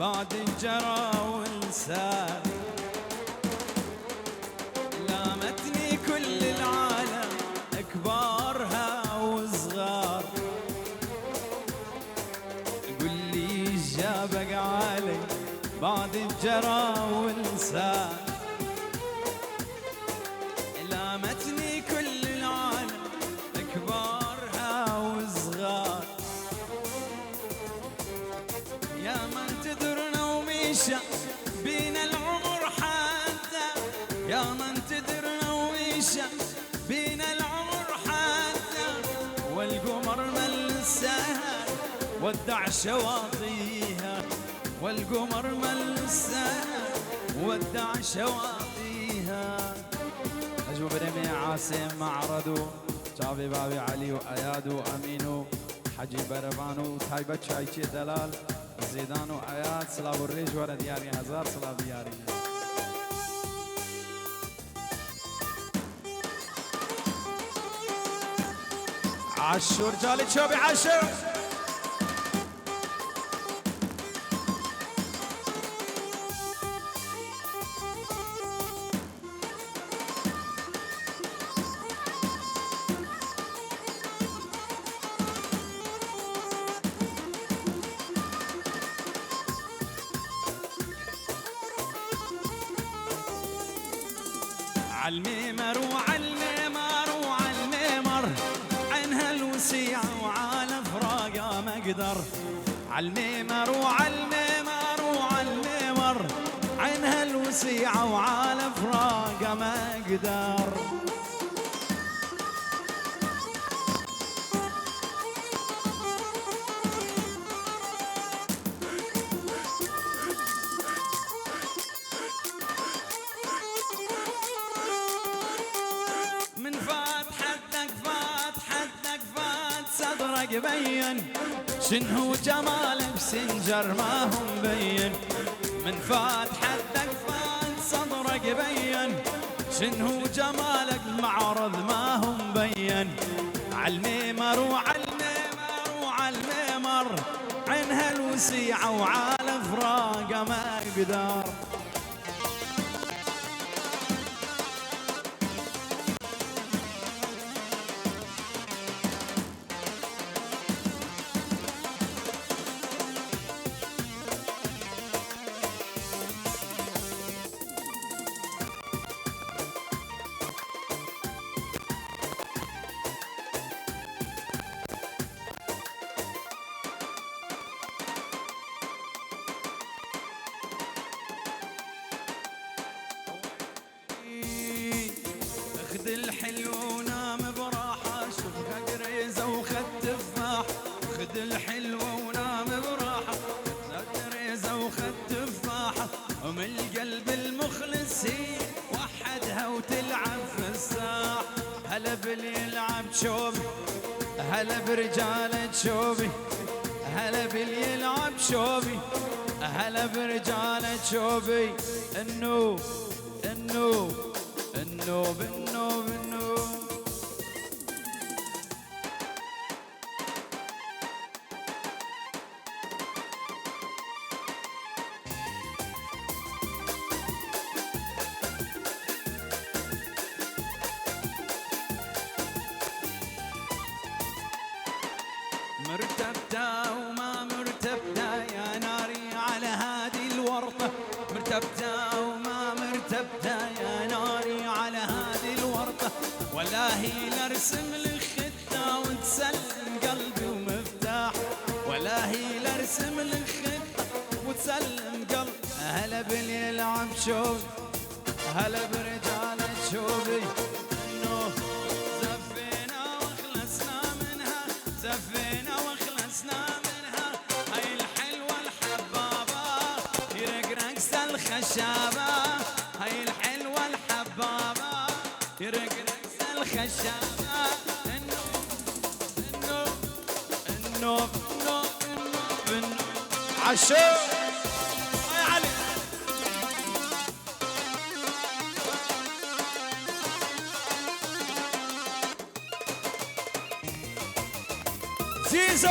بعد الجرى وانسان. لامتني كل العالم اكبارها وصغار، قل لي ايش جابك علي بعد الجرى وانسان. لامتني كل العالم اكبارها وصغار، يا من تدرنا ومشى بينا العمر حتى، يا من تدرنا ومشى بينا العمر حتى، والقمر مل السهر ودع شواطيها، والقمر مل السهر ودع شواطيها. أجو برمي عاصم معرضو جابي بابي علي وأيادو أمينو حجي بربانو تايبة شايشي دلال زيدانو آيات سلاب الريج ورا دياري هزار سلاب دياري. عشور جالي شوبي عشور عالميمر وعالميمر وعالميمر عنها الوسيعة وعلى فراقها ما اقدر. عالميمر وعالميمر وعالميمر عنها الوسيعة وعلى فراقها ما اقدر. بين شنو جمالك بسنجر ما هو مبين، من فات حدك فات صدرك بين شنو جمالك المعرض ما هو مبين. عالميمر وعالميمر وعالميمر عنها الوسيعة وعلى فراقها ما اقدر. خذ الحلو ونام براحة، شوفها قريزة وخد تفاح. خذ الحلو ونام براحة، قريزة وخد تفاحة، ومن القلب المخلص هي وحدها وتلعب في الساح. هلا باللي يلعب شوبي، هلا برجالة شوبي، هلا باللي يلعب شوبي، هلا برجالة شوبي. النوب النوب النوب النوب النوب. مرتبتة وما مرتبتة يا ناري على هذه الورطة، مرتبتة وما مرتبتة يا ناري على هذه الورطة. والله لارسم لك خطة وتسلم قلبي ومفتاح، والله لارسم لك خطة وتسلم قلبي. هلا باللي يلعب شوبي، هلا برجالة شوبي. انه زفينا وخلصنا منها، زفينا وخلصنا منها. هاي الحلوة الحبابة يرق رقص الخشابة، هاي الحلوة الحبابة يرق رقص الخشابة. النوب النوب النوب النوب النوب النوب. عشو يا علي زيزو.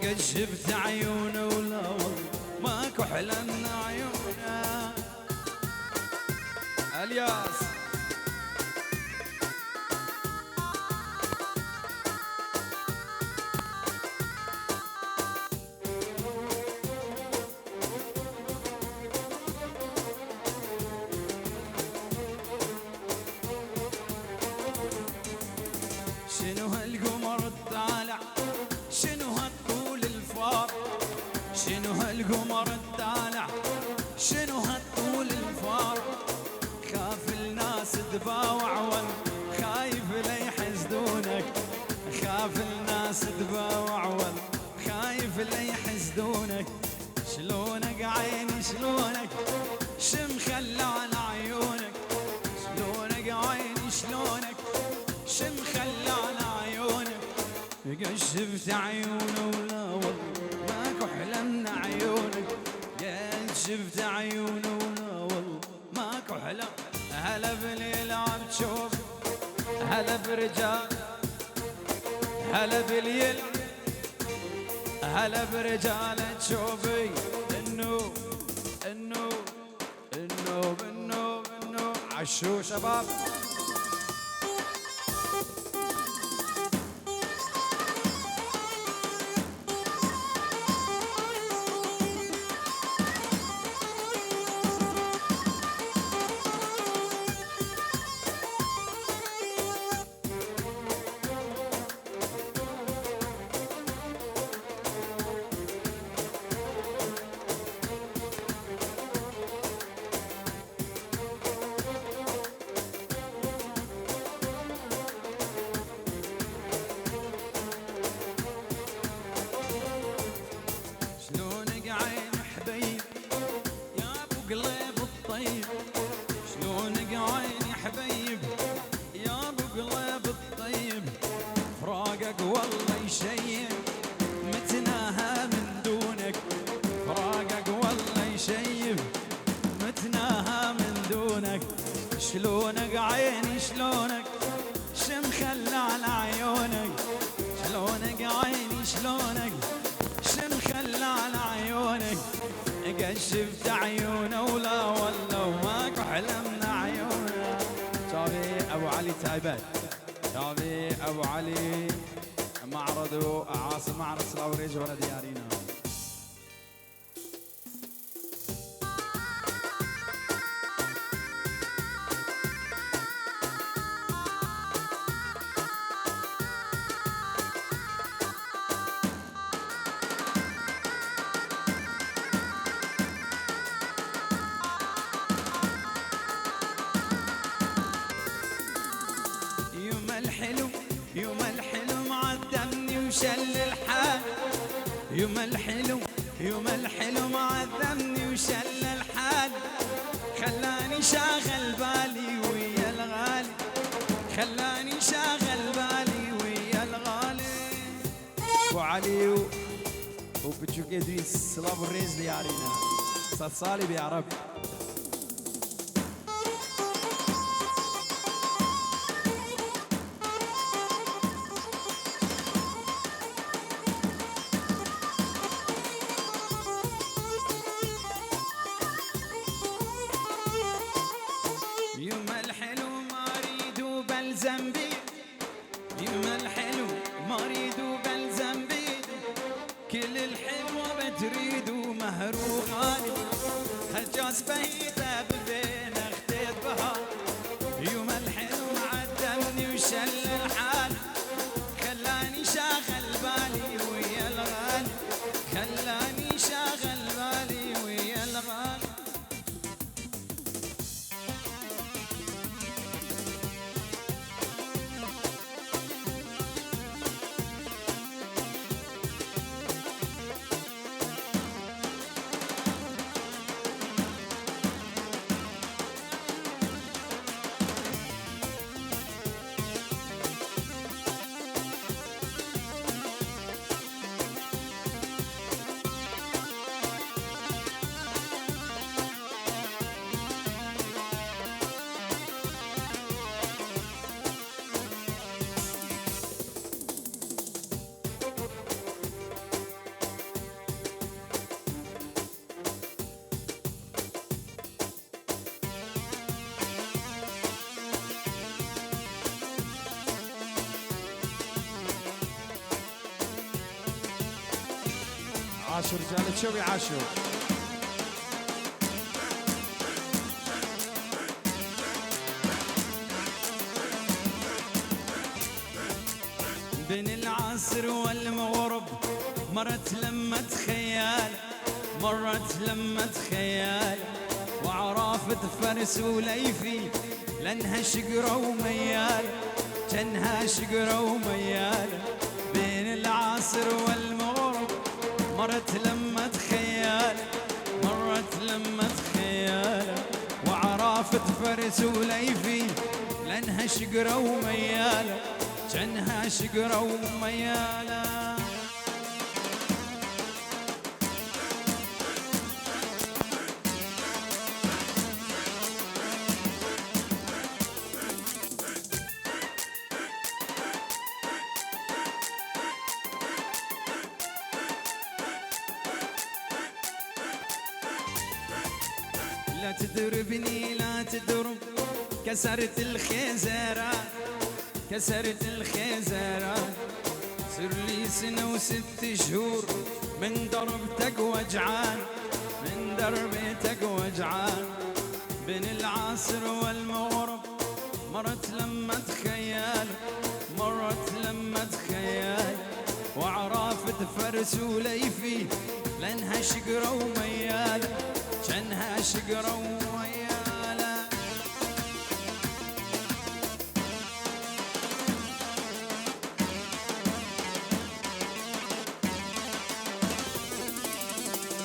قد شفت عيونه ولا والله ماكو احلى من عيونه. الياس شنو هالقمر الطالع، شنو هالطول الفار، شنو هالقمر الطالع، شنو هالطول الفار. خاف الناس تباوع خايف لا يحسدونك، خاف الناس تباوع خايف لا يحسدونك. شلونك عيني شلونك شم خلى على عيونك، شلونك عيني شلونك شم خلى على عيونك. قد شفت عيونه ولا والله ماكو احلى من عيونك، قد شفت عيونه ولا والله ماكو احلى. هلا باليلعب تشوف هلا برجال، هلا باليلعب هلا برجال تشوفي النوب النوب النوب النوب النوب. عشو شباب والله يشيب متناهى من دونك، فراقك والله يشيب متناهى من دونك. شلونك عيني شلونك شم خلى على عيونك، شلونك عيني شلونك شم خلى على عيونك. قد شفت عيونه ولا والله وماكو احلى من عيونه. شافي ابو علي تايبات، شافي ابو علي معرض عاصم معرض سلاوريج ورا ديارينا. يوم الحلو يوم الحلو معذبني وشل الحال، يوم الحلو يوم الحلو معذبني وشل الحال. خلاني شاغل بالي ويا الغالي، خلاني شاغل بالي ويا الغالي. ابو علي وبتشوف ادريس سلاب الريز ديارينا صاد صالب يا رب. يوم الحلو ما اريد بلزم بيد، يوم الحلو ما اريد بلزم بيد. كل الحلوة بتريد مهروغاني، هالجاز بهيته ببين اختيت بها. يوم الحلو معدمني وشل الحال، خلاني شاغل بالي ويا الغالي، خلاني شاغل بالي ويا الغالي. عاشور رجال تشوي عاشور. بين العصر والمغرب مرت لمة خيال، مرت لمة خيال، وعرافة فرس وليفي لانها شقرة وميال، جنها شقرة وميال. بين العصر والمغرب مرت لمة خيال، مرت لمة خيال، وعرافة فرس وليفي لانها شقرة وميال، جنها شقرة وميالة. لا تدربني لا تدرب، كسرت الخيزرات، كسرت الخيزرات. صر لي سنة و6 شهور من دربتك وجعان، من دربتك وجعان. بين العصر والمغرب مرت لمة خيال، مرت لمة خيال، وعرافة فرس وليفي لانها شقرة وميال، جنها شقرة وميالة.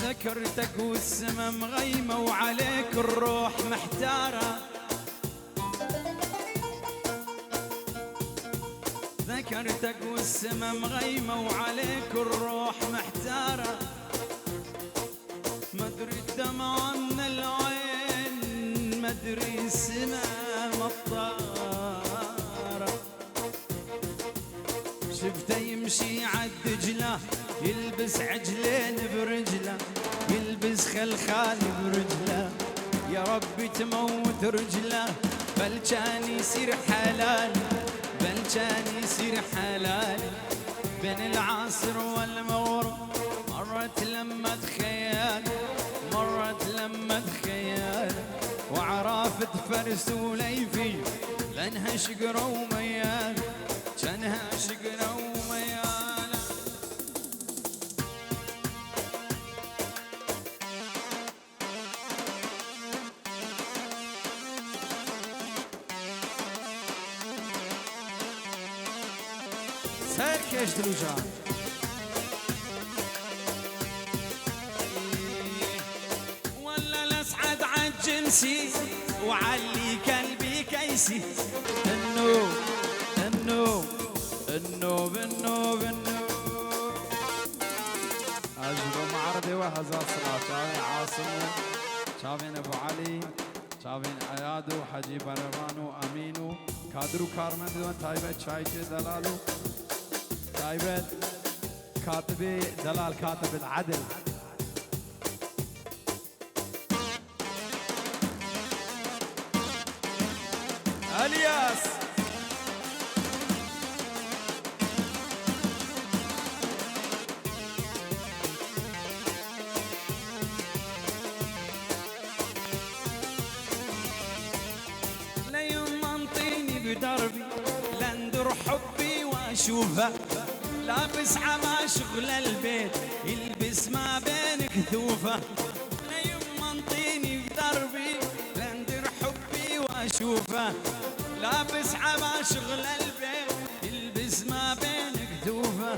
ذكرتك والسما مغيمة وعليك الروح محتارة، ذكرتك والسما مغيمة وعليك الروح محتارة. مدري الدمع من العين، مدري السما مطارة. شفته يمشي عالدجلة يلبس عجلين برجله، يلبس خلخال برجله. يا ربي تموت رجله، بل كان يصير حلال، بل كان يصير حلال. بين العصر والمغرب مرت لمة خيال، مرت لمة خيال، وعرافة فرس وليفي لانها شقرة وميال، جنها شقرة وميال. سير كيش دلوجان جنسي وعلي قلبي كيسي. النوب النوب النوب النوب النوب. أجبو معرضي وهزار صلاة شاوين عاصم، شاوين أبو علي، شاوين عيادو، حجي برمانو، أمينو، كادرو كارمندو، تايبت شايجي دلالو، تايبت كاتبي دلال كاتب العدل. الياس ليوم انطيني بدربي لندر حبي واشوفه، لابس عما شغل البيت يلبس ما بين كثوفه. ليوم انطيني بدربي لندر حبي واشوفه، لابس عما شغل البيت يلبس ما بين كتوفه.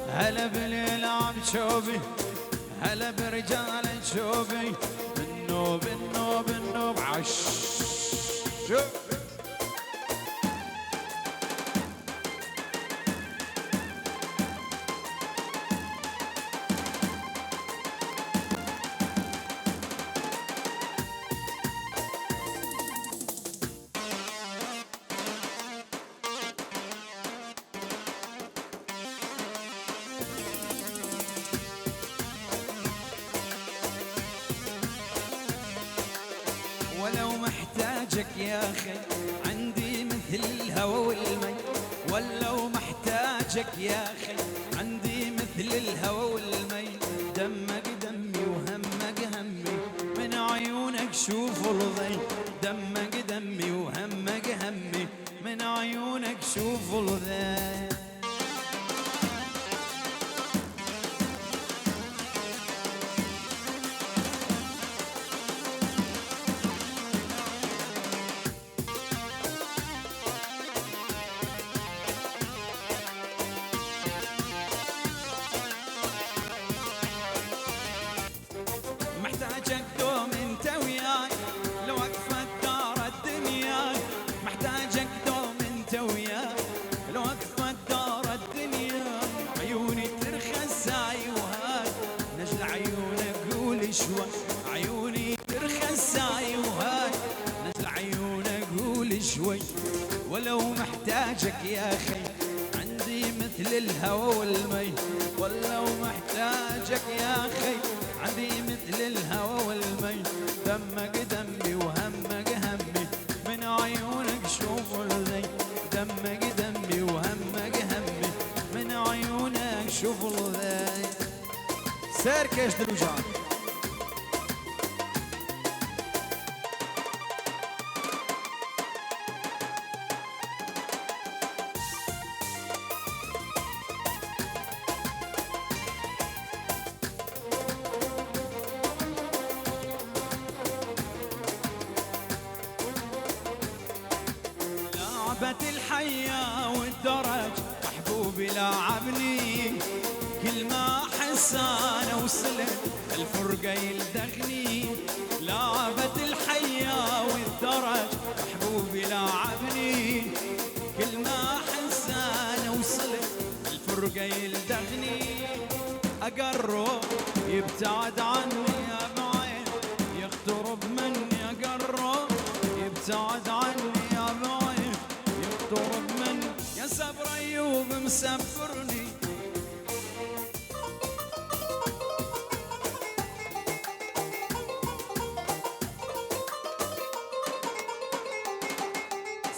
هلا بالليل بشوفي، هلا برجال شوفي. النوب النوب النوب عش ولو محتاجك يا أخي عندي مثل الهوى والمي، ولو محتاجك يا أخي عندي مثل الهوى والمي. دم شوف الضي، دمك دمي وهمك همي، من عيونك شوف الضي. محتاجك دوم انت وياي، لو وقفت دار الدنيا. محتاجك دوم انت وياي، لو وقفت دار الدنيا. عيوني ترخص هاي وهاي، نجل عيونك قول شوي. عيوني ترخص هاي وهاي، نجل عيونك قول شوي. ولو محتاجك يا خي عندي مثل الهوى والمي. ولو محتاجك يا خي عندي مثل الهوى والمي. دمك دمي وهمك همي، من عيونك شوف الذي. دمك دمي وهمك همي، من عيونك شوف الذي. سيركش دلوجان. لعبة الحياة والدرج محبوبي لعبني. كل ما احس انا وصلت الفرقة يلدغني. لعبة الحياة والدرج محبوبي لعبني. كل ما احس انا وصلت الفرقة يلدغني. اقرب يبتعد عني ابعد، يقترب مني. اقرب يبتعد عني ابعد، يقترب مني. يا صبر ايوب مسفرني.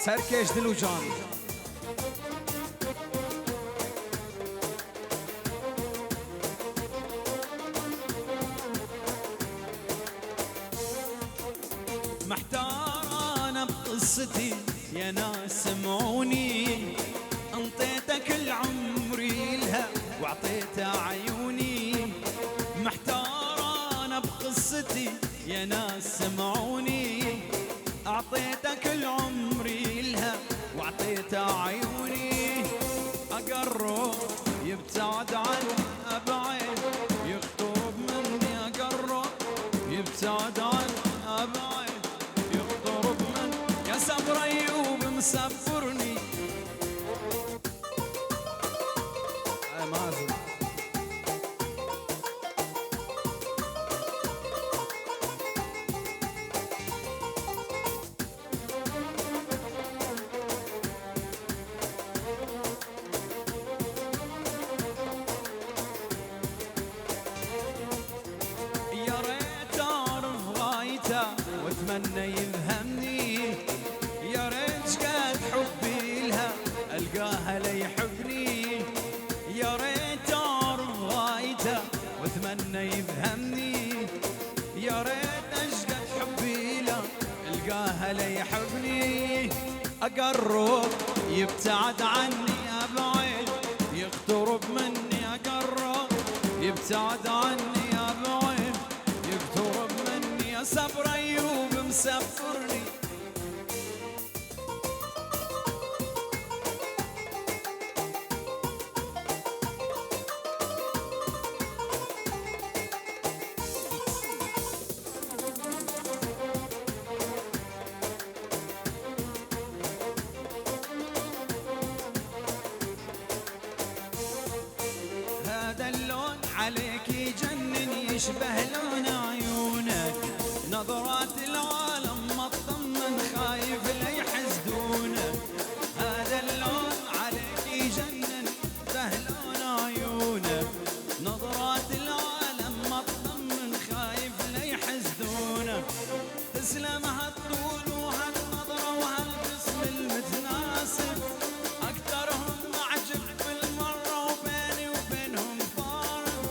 سركش دلوجان. محتار انا بقصتي يا ناس سمعوني. انطيتك كل عمري لها واعطيتها عيوني. محتار انا بقصتي يا ناس سمعوني. اعطيتها كل عمري لها واعطيتها عيوني. اقرب يبتعد عني ابعد، يقترب مني. اقرب يبتعد عني ابعد، يقترب مني. يا صبر ايوب مسفرني. مازن يا ريت اعرف غايته واتمنى يفهمني. يا ريت شقد حبي لها القاها ليحبني. يا ريت اعرف غايته واتمنى يفهمني. يا ريت اشقد حبي لها القاها ليحبني. اقرب يبتعد عني ابعد، يقترب مني. اقرب يبتعد عني ابعد، يقترب مني. يا صبر ايوب مسفرني. هذا اللون عليك يجنن، يشبه لون عيونك. نظرات العالم ما تطمن، خايف لا يحسدونك. هذا اللون عليك يجنن، يشبه لون عيونك. نظرات العالم ما تطمن، خايف لا يحسدونك. تسلم هالطول وهالنظرة وهالجسم المتناسب. أكثرهم معجب بالمرة وبيني وبينهم فارق.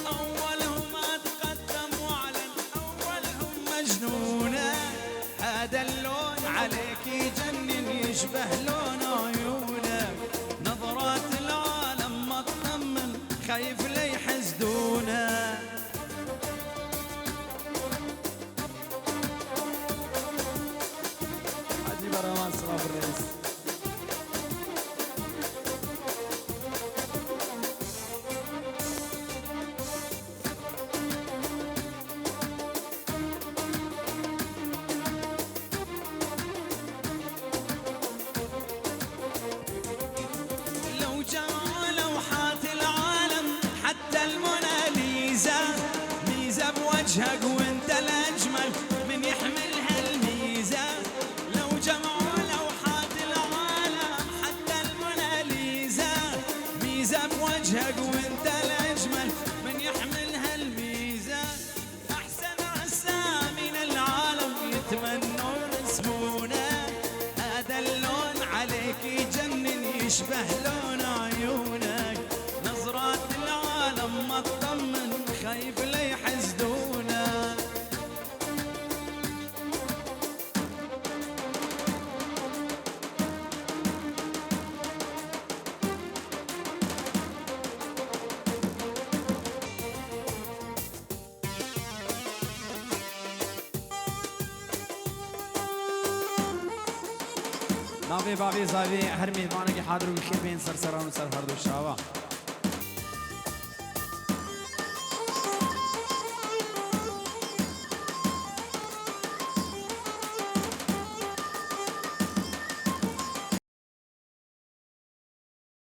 أولهم أتقدم وأعلن، أولهم مجنون. يجنن يشبه لون عيونك نظرات العالم ما تطمن خايف لا يحسدونك عجيب روان صلاح الرئيس وجهك وانت الاجمل من يحمل هالميزه لو جمعوا لوحات العالم حتى الموناليزا ميزه بوجهك وانت الاجمل من يحمل هالميزه احسن عسامين العالم يتمنوا يرسمونه هذا اللون عليك يجنن يشبه لون عيونك نظرات العالم ما تطمن خايف لا يحسدون ناوی بابی زاوی هر میزبانی که حاضر و بخیر بین سر سران و سر هر دو شاوا